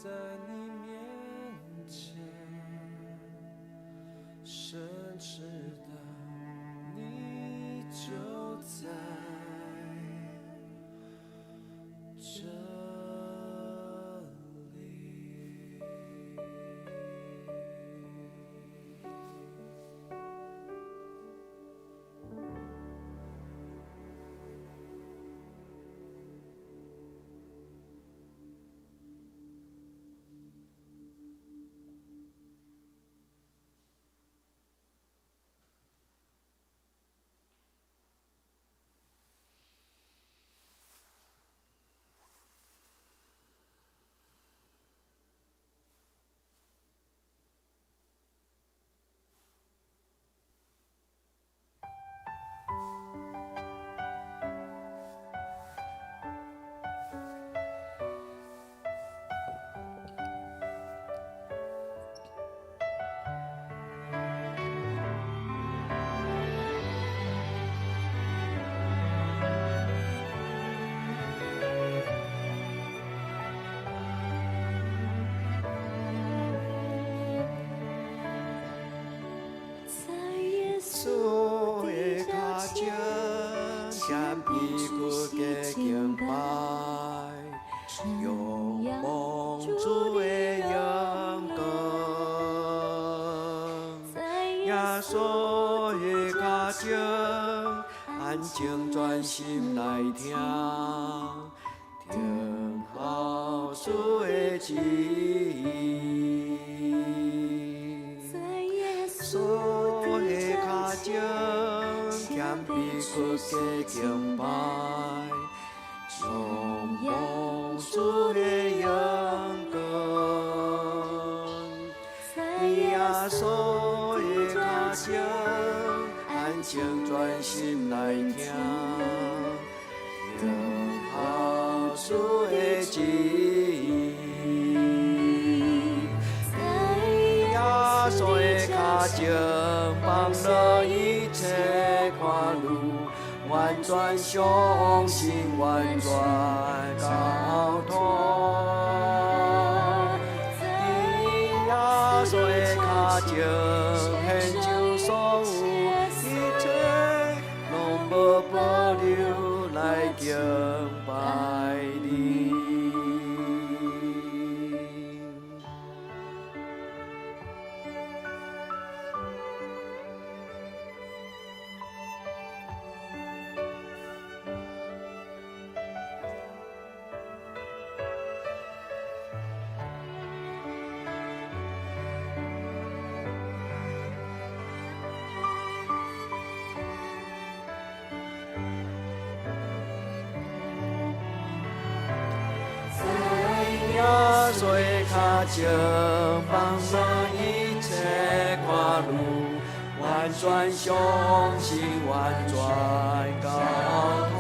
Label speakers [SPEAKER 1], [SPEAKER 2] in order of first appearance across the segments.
[SPEAKER 1] 在你面前，深知道你就在这里。安静专心来听，听好主的旨意。所的脚前，谦卑屈加敬拜，仰望主的阳光。耶稣的脚前。安静专心来听，听好主的旨意。在耶稣的脚前，放了一切快乐，完全相信，完全交托。在耶稣的脚前，献上所有。无保留来敬拜你。最卡前放了一切快乐，完全相信，完全交托。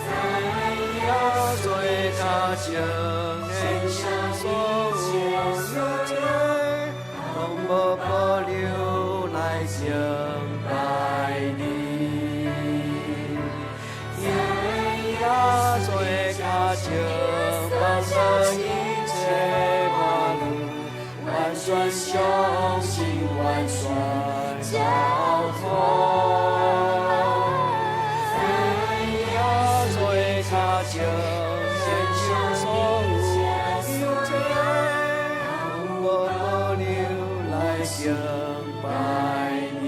[SPEAKER 1] 在耶最卡前，献上所有一切，拢无保留来敬拜你。在耶最卡前。放了一切快乐，完全相信，完全交托。在耶最脚前，献上所有一切，我保留来敬拜你。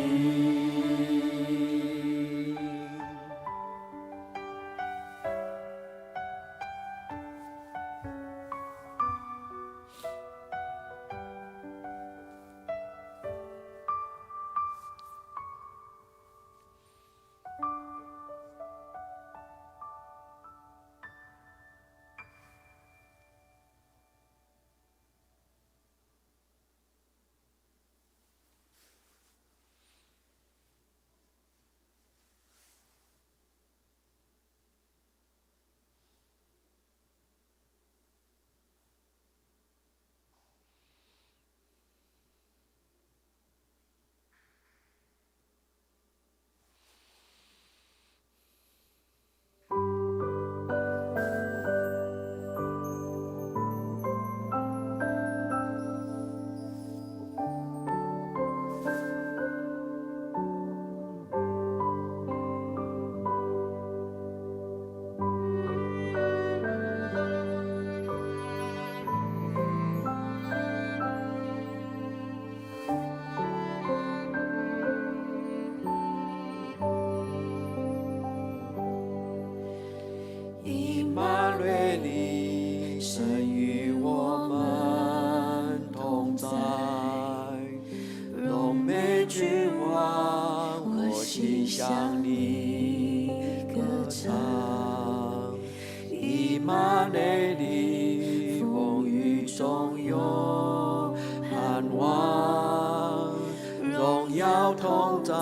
[SPEAKER 1] 有盼望，荣耀同在，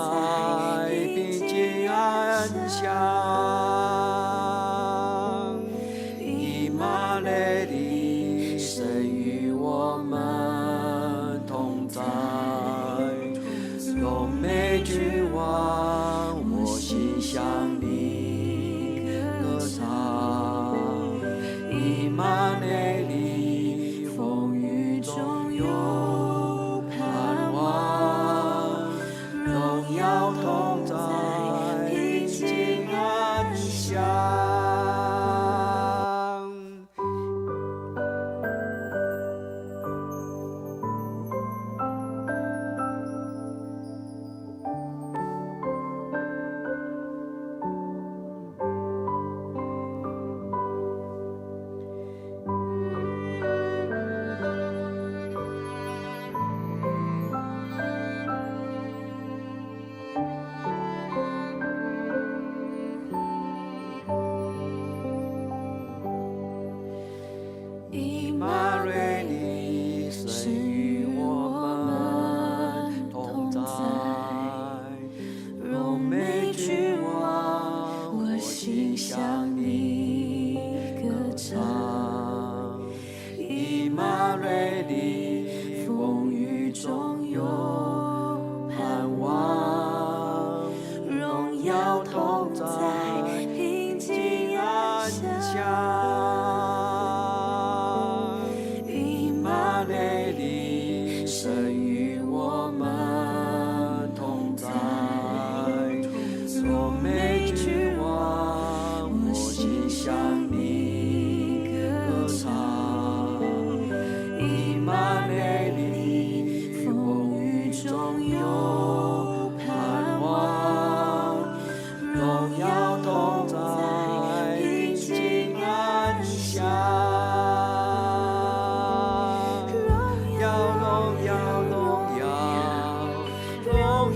[SPEAKER 1] 平静安详。以马内利，神与我们同在，荣美君王，我心向你歌唱。以马内利，风雨中有盼望，荣耀同在，平静安详。以马内利，神与我们同在，荣美君王，我心向你歌唱。以马内利，风雨中有盼望，荣耀同在，平静安详。神与我们同在，荣美君王，我心向你歌唱。以马内利，风雨中有盼望，荣耀同在，平静安详。荣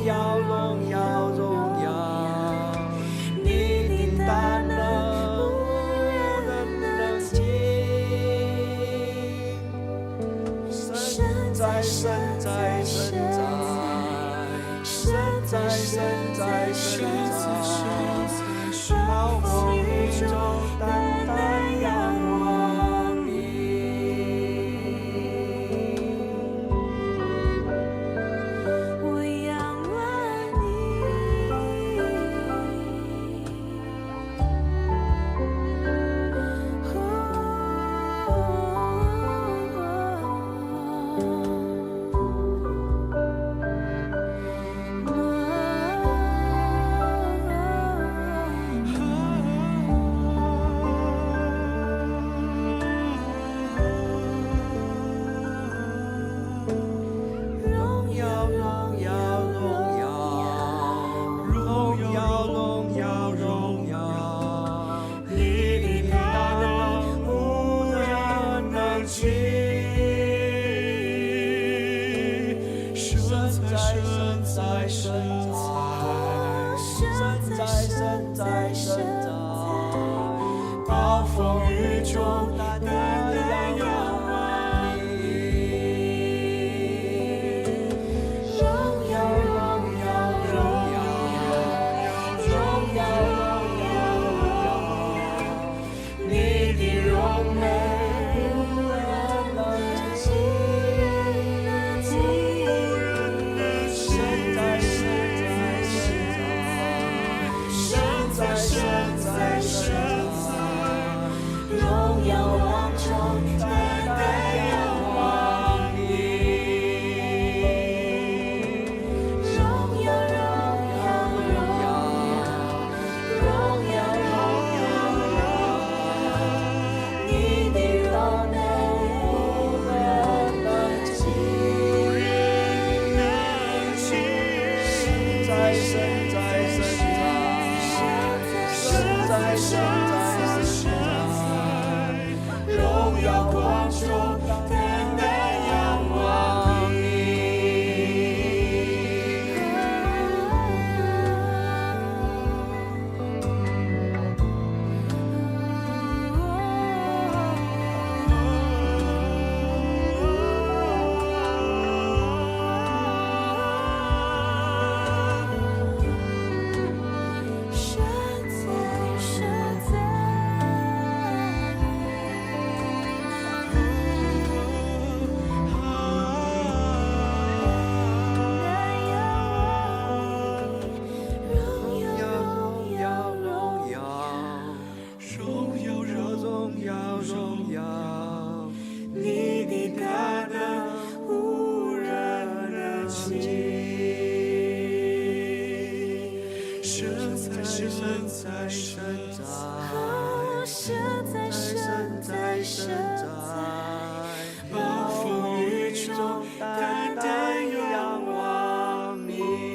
[SPEAKER 1] 耀，荣耀，你的大能无人能及。神在，神在，神在，神在，神在，神在，暴风雨中单单仰望你。神在，
[SPEAKER 2] 神在，神在，神在，
[SPEAKER 1] 风雨中单单仰望你。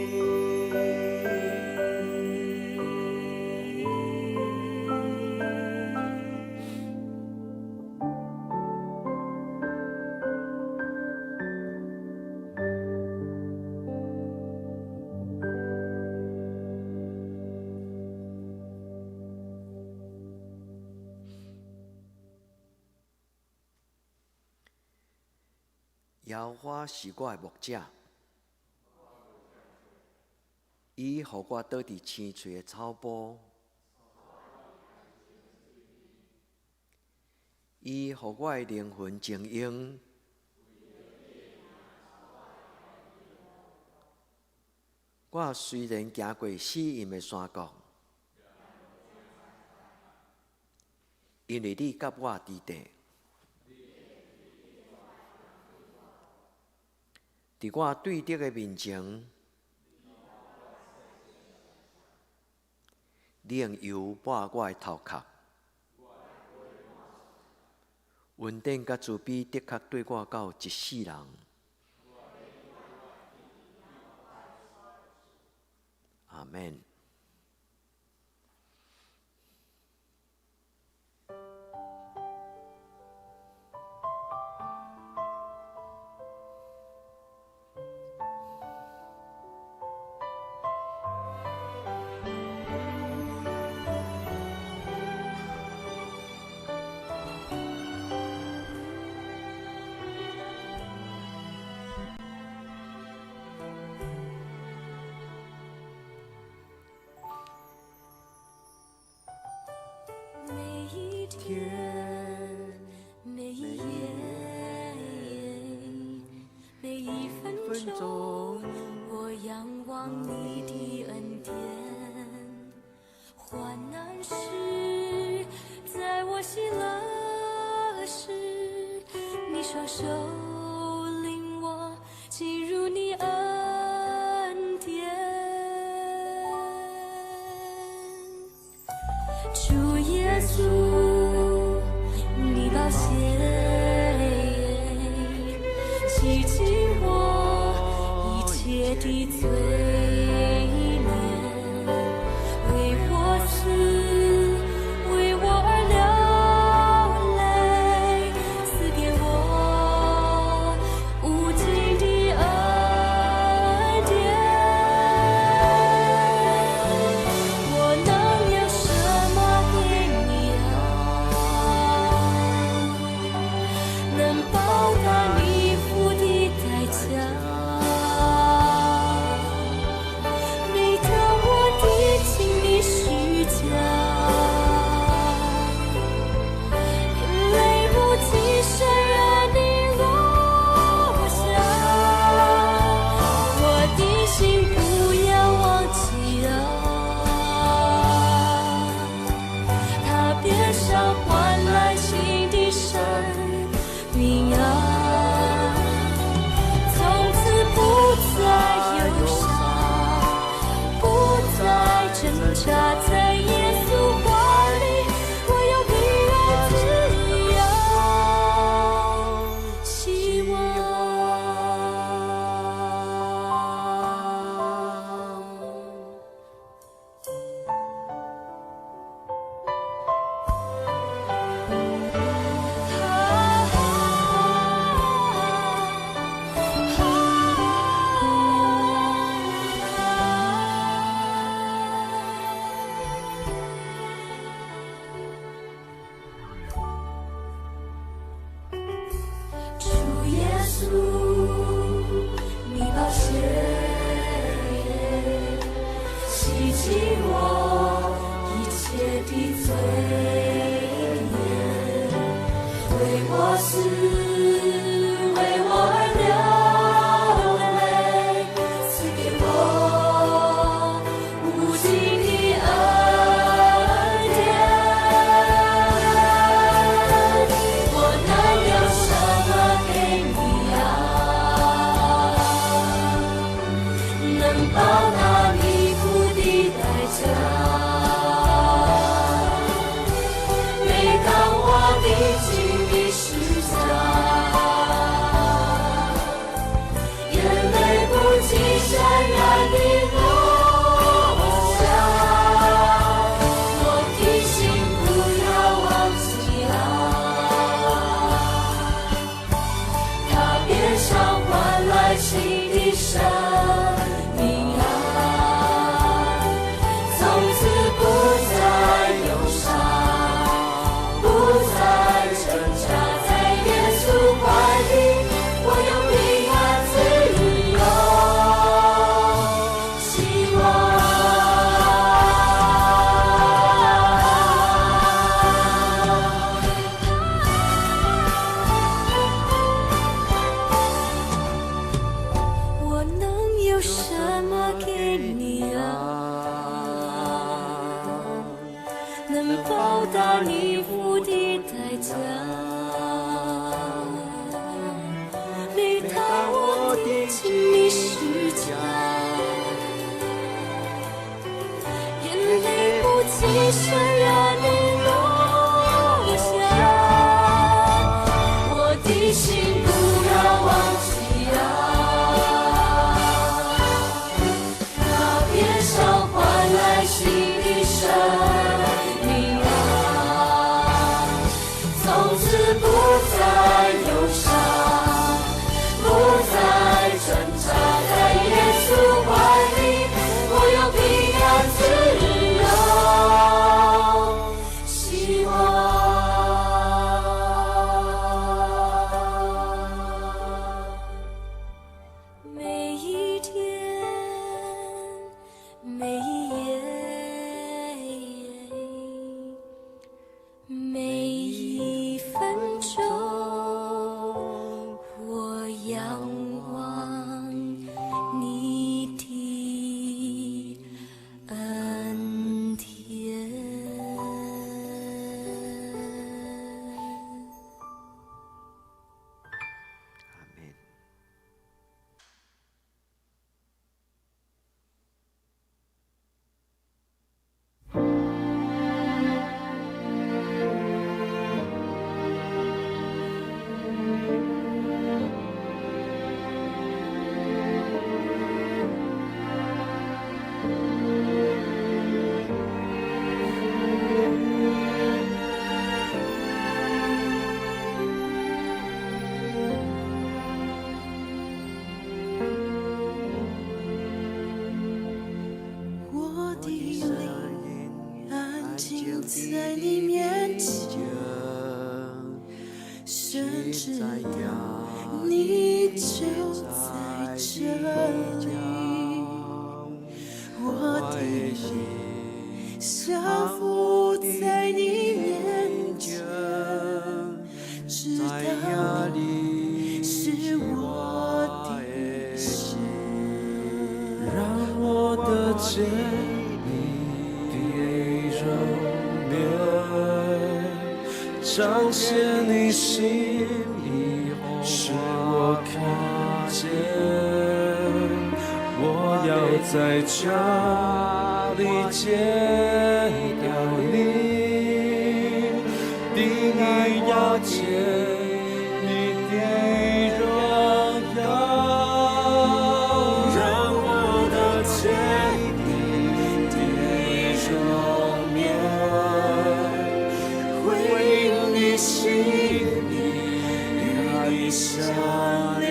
[SPEAKER 1] 耶和华是我的牧者，伊予我倒伫青翠的草坡，伊予我的灵魂静养。我虽然行过死荫的山谷，因为你甲我伫地。伫我对敌的面前，你用油抹我的头壳，恩典甲慈悲的确对我到一世人。阿们。
[SPEAKER 2] 每一夜，每一分钟，我仰望你的恩典。患难时，在我喜乐时，你双手领我进入你恩典。主耶稣，你宝血洗净我一切的罪孽，为我死，为我而流泪，赐给我无尽的恩典。我能有什么给你能报答你付的代价？的生命啊，从此不再忧伤，不再挣扎，在耶稣怀里，我有平安自由，希望。我能有什么给你啊？能报答你付的代价？每当我听见你施加，眼泪不禁潸然落下。我的心不要忘记啊，那片上换来新的生命啊，从此不再忧伤，不再挣扎，在耶稣怀里，我有平安自由，希望。每一天，每一夜，每一分钟，我仰望你的恩典。
[SPEAKER 1] 阿门。
[SPEAKER 3] 我的灵安静在你面前，深知道你就在这里。我的灵降服在你面前，知道你是我的神。
[SPEAKER 4] 让我的见你的容面，彰显你心意，使我看见。我要在这里见到你，定义要见你的荣耀。让我的见你的容面，回应你心意，与你相连。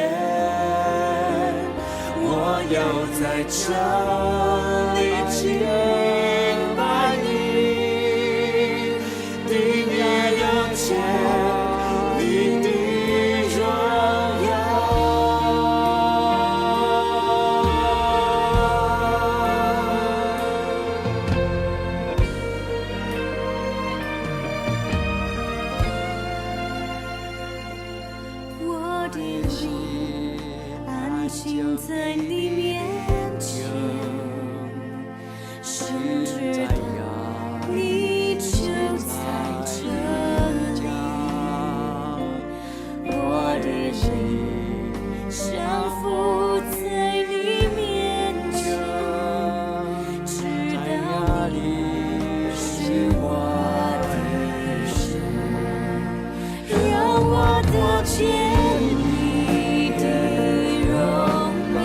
[SPEAKER 4] 我要在这里敬拜你，定义要见你的荣耀。
[SPEAKER 2] 我的灵安静在你面前，深知道你就在这里。我的灵降服在你面前，知道你是我的神，让我得见你的容面，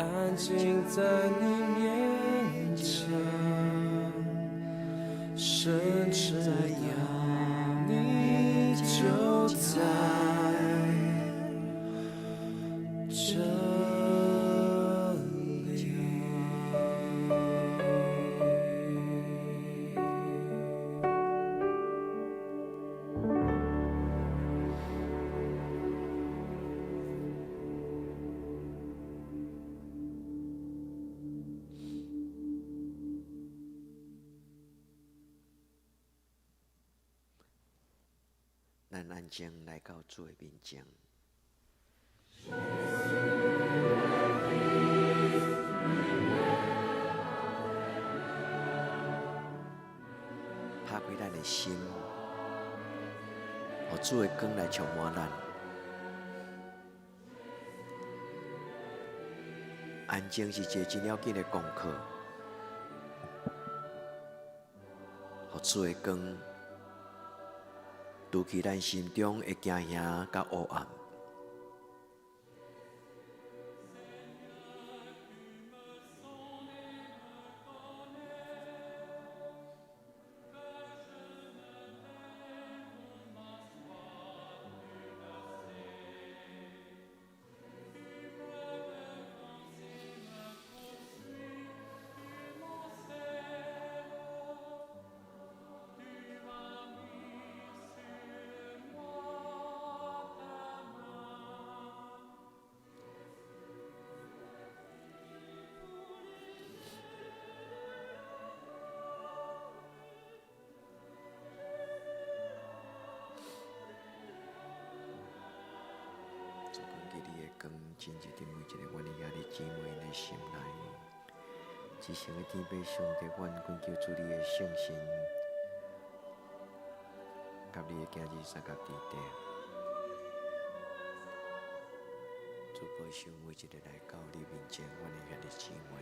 [SPEAKER 4] 安静在你面前，甚至要你就在这里。
[SPEAKER 1] 咱安静来到主的面前。打开咱的心，互主的光来充满咱。安静是一个真要紧的功课，互主的光除去咱心中的惊吓甲黑暗。光真一点每一个阮的兄弟姊妹的心内，至诚的天父上帝，阮恳求主你的圣神，甲你的今日三角地带，主保守每一个来到你面前，阮的兄弟姊妹。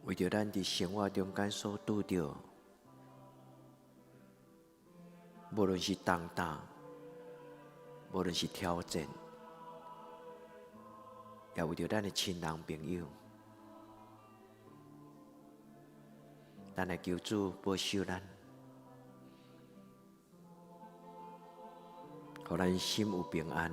[SPEAKER 1] 为着咱伫生活中间所拄着，无论是重担，无论是挑战，也为着咱的亲人朋友，咱来求主保守咱，互咱心有平安。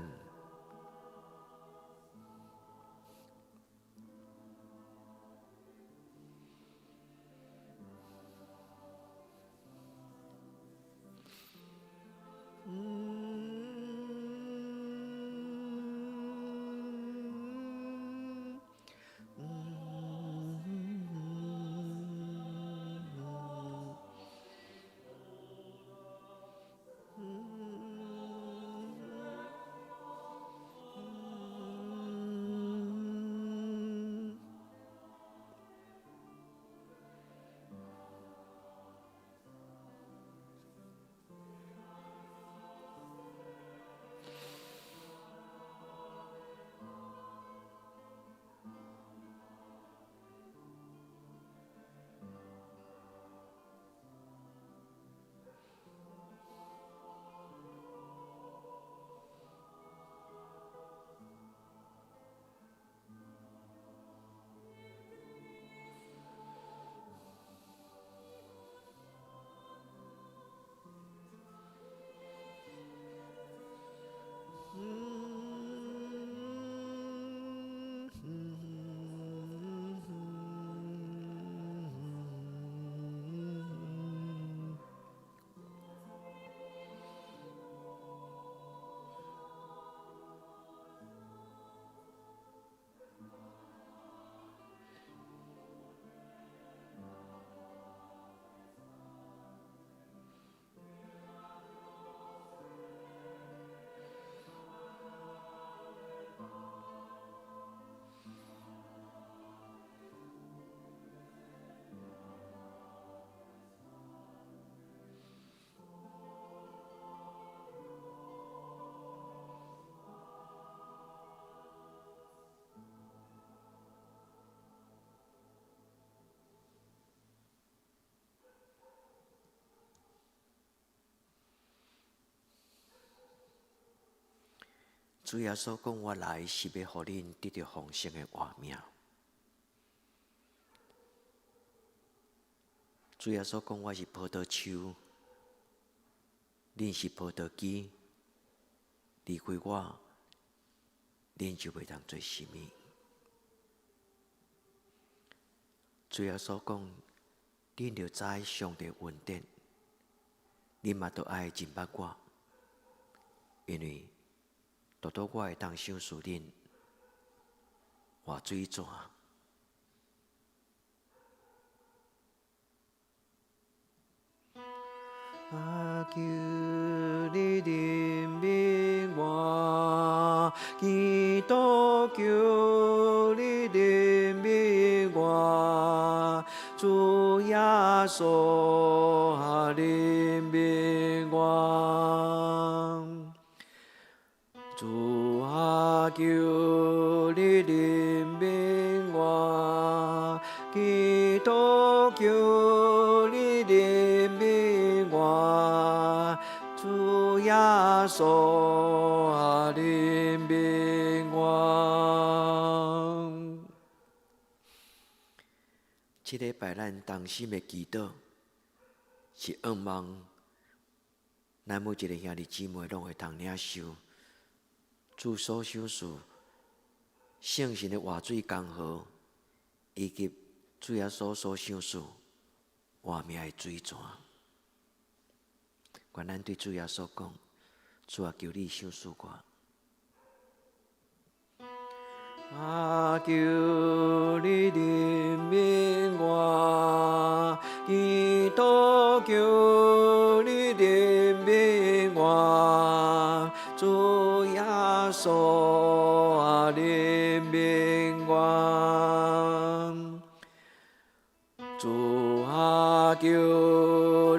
[SPEAKER 1] 主耶稣讲：“我来是要互恁得到丰盛的活命。”主耶稣讲：“我是葡萄树，恁是葡萄枝，离开我，恁就袂当做什么。”主耶稣讲：“恁着知上帝恩典，恁嘛着爱认捌我，因为独独我会当赏赐恁活水泉。”求你怜悯我，基督求你怜悯我，主耶稣怜悯我，主啊，求你怜悯我，基督求你怜悯我，主耶稣怜悯我。这礼拜咱同心的祈祷，是盼望咱每一个兄弟姊妹拢会当领受主所赏赐圣神的活水江河，以及主耶稣所赏赐活命的水泉。愿咱对主耶稣讲：“主啊，求你赏赐我。”啊，求你怜悯我，基督求你怜悯我，主耶稣怜悯我，主啊，求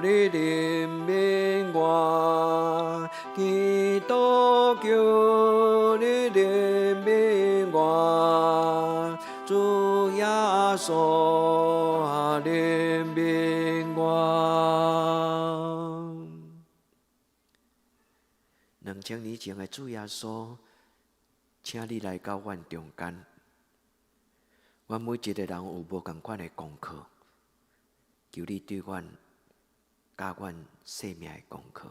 [SPEAKER 1] 你怜悯我，基督求你怜悯我，主耶稣怜悯我。2000年前的主耶稣，请你来到阮中间。阮每一个人有无同款的功课，求你对阮教阮生命的功课。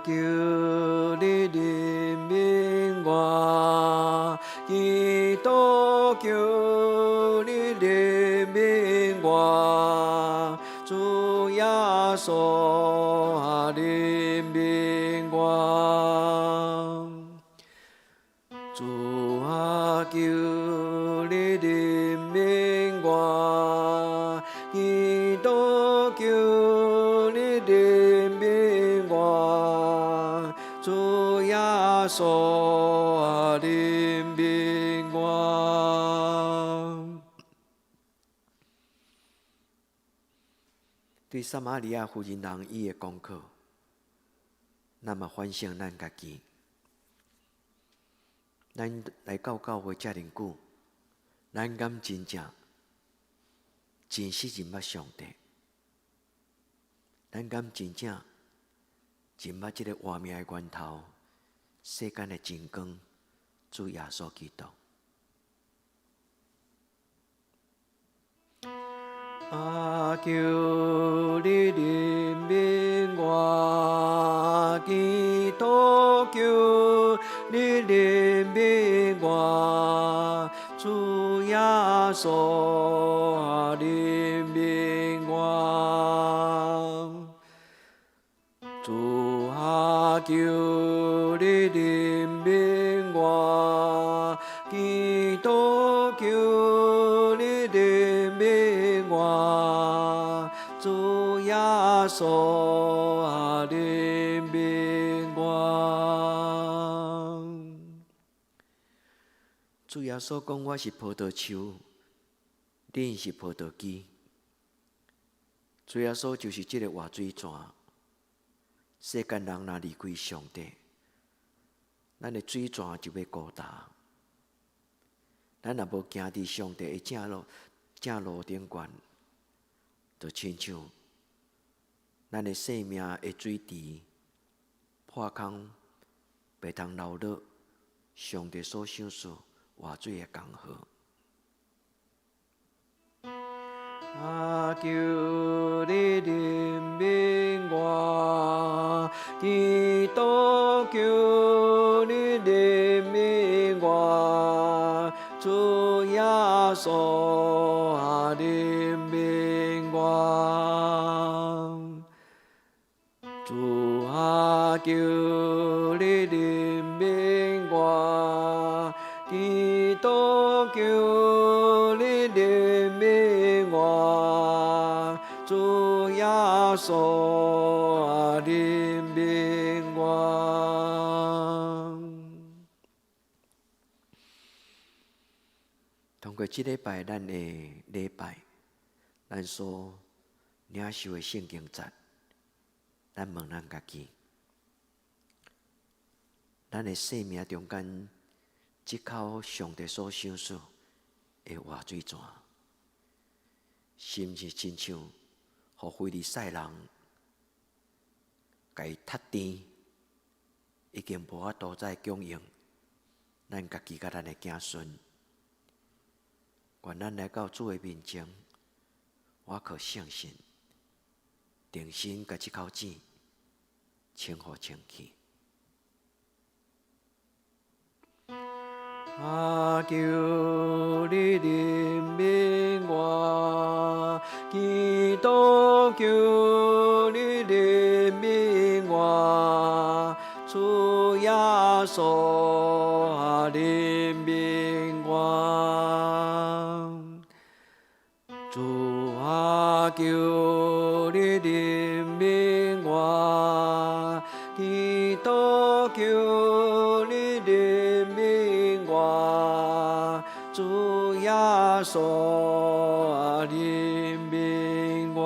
[SPEAKER 1] 求你怜悯我，基督求你怜悯我，主耶稣怜悯我，主啊求你怜悯我，基督求你怜悯我，主耶稣怜悯我。对撒玛利亚妇人人伊的功课，那么反省咱家己。咱来到教会遮尔久，咱敢真正真实认捌上帝？咱敢真正认捌这个活命的源头、世间的真光主耶稣基督？求你怜悯我，基督求你怜悯我，主耶稣怜悯我，主啊求你怜悯我，基督求你怜悯我，主耶稣怜悯我。主耶稣讲：“我是葡萄树，恁是葡萄枝。”主耶稣就是这个活水泉。世间人若离开上帝，咱的水泉就要孤单。咱若无行伫上帝的正路顶悬，就亲像咱的生命的水池破空，袂通流落上帝所赏赐活水的江河。求你怜悯我，基督求你怜悯我，主耶稣怜悯我，主啊求你怜悯我，基督求你怜悯我，主耶稣怜悯我。通过这礼拜咱的礼拜，咱所领受的圣经节，咱问咱家己，咱的生命中间，即口上帝所赏赐的活水泉，是毋是亲像互非利赛人，甲伊踢甜，已经无法度再供应咱家己甲咱的子孙。愿咱来到主的面前，我可相信，定心甲即口井清互清气。求你怜悯我，基督求你怜悯我，主耶稣怜悯我，主啊求你怜悯我，基督求你怜悯我，主耶稣怜悯我。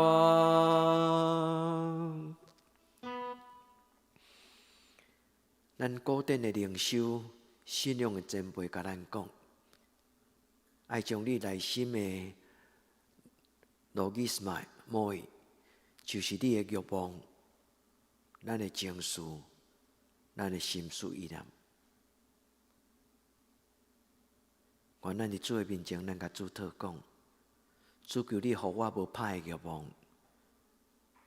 [SPEAKER 1] 咱古典的灵修信仰的前辈甲咱讲，爱将你内心的罗基斯麦莫伊，就是你的欲望，咱的情绪，咱的心思意念。愿咱伫主的面前，咱甲主祷讲：主求你，互我无歹的欲望，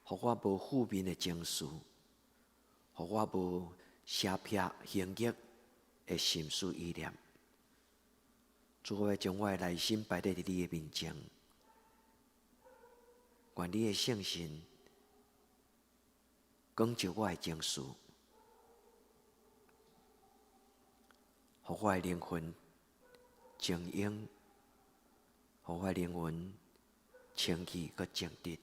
[SPEAKER 1] 互我无负面的情绪，互我无邪僻行逆的心思意念。主，我要将我的内心摆在你的面前，愿你的圣神光照我的情绪，互我的灵魂静养，互我的灵魂清气佮正直。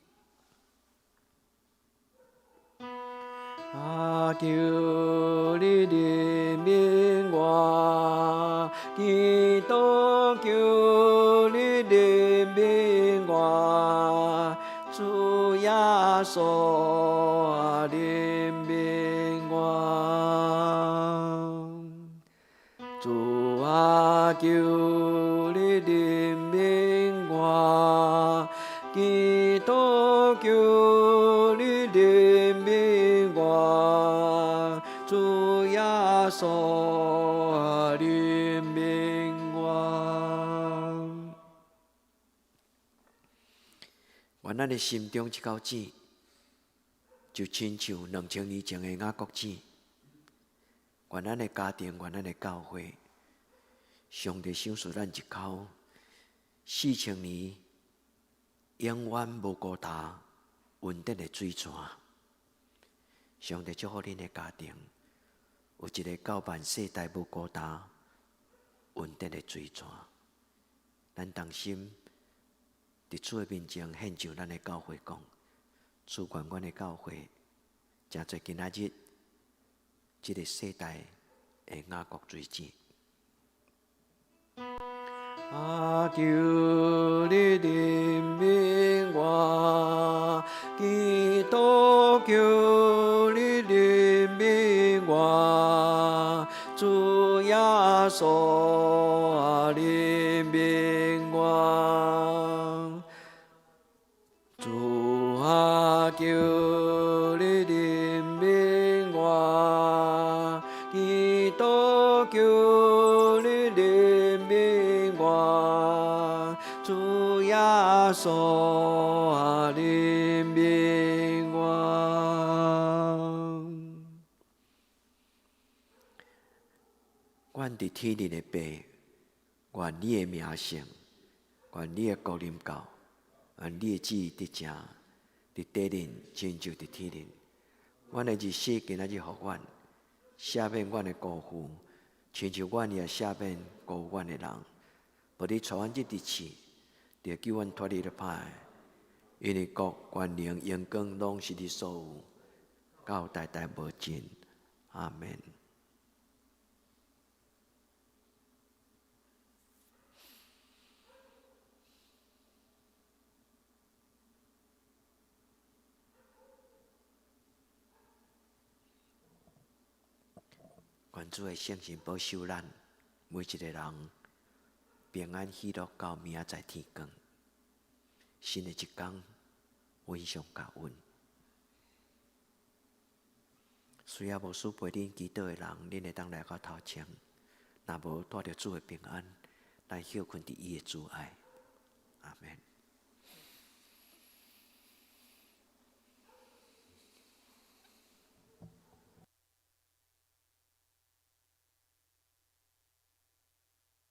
[SPEAKER 1] 求你怜悯我，基督求你怜悯我，主耶稣怜悯我，主啊求你怜悯我，基督求你怜悯我，主耶稣怜悯我。愿咱的心中这口子，就亲像2000年前的雅各子。愿咱的家庭，愿咱的教会，上帝赏赐咱一口4000年永远无孤单、稳定的水泉。上帝祝福恁的家庭，有一个到万世代无孤单、稳定的水泉。咱同心伫主的面前献上咱的教会讲，主愿阮的教会，真侪今仔日，这个世代的雅各水井。求你怜悯我，基督求你怜悯我，主耶稣怜悯我，主啊求你怜悯我，基督求你怜悯我，主耶稣怜悯我。阮伫天里的爸，愿你的名圣，愿你的国临到，愿你的旨意得成，伫地人亲像伫天人。阮的日子今仔日互阮，赦免阮的辜负，亲像阮也赦免辜负阮的人。无你带阮入地市，就救阮脱离了歹，因为国、权能、荣光拢是你所有，到代代无尽。阿门。愿主的圣神保守咱每一个人平安喜乐到明仔载天光。新的一天，稳上加稳。需要无事陪恁祈祷的人，恁会当来到头前。若无带着主的平安，咱休困伫伊的主爱。阿门。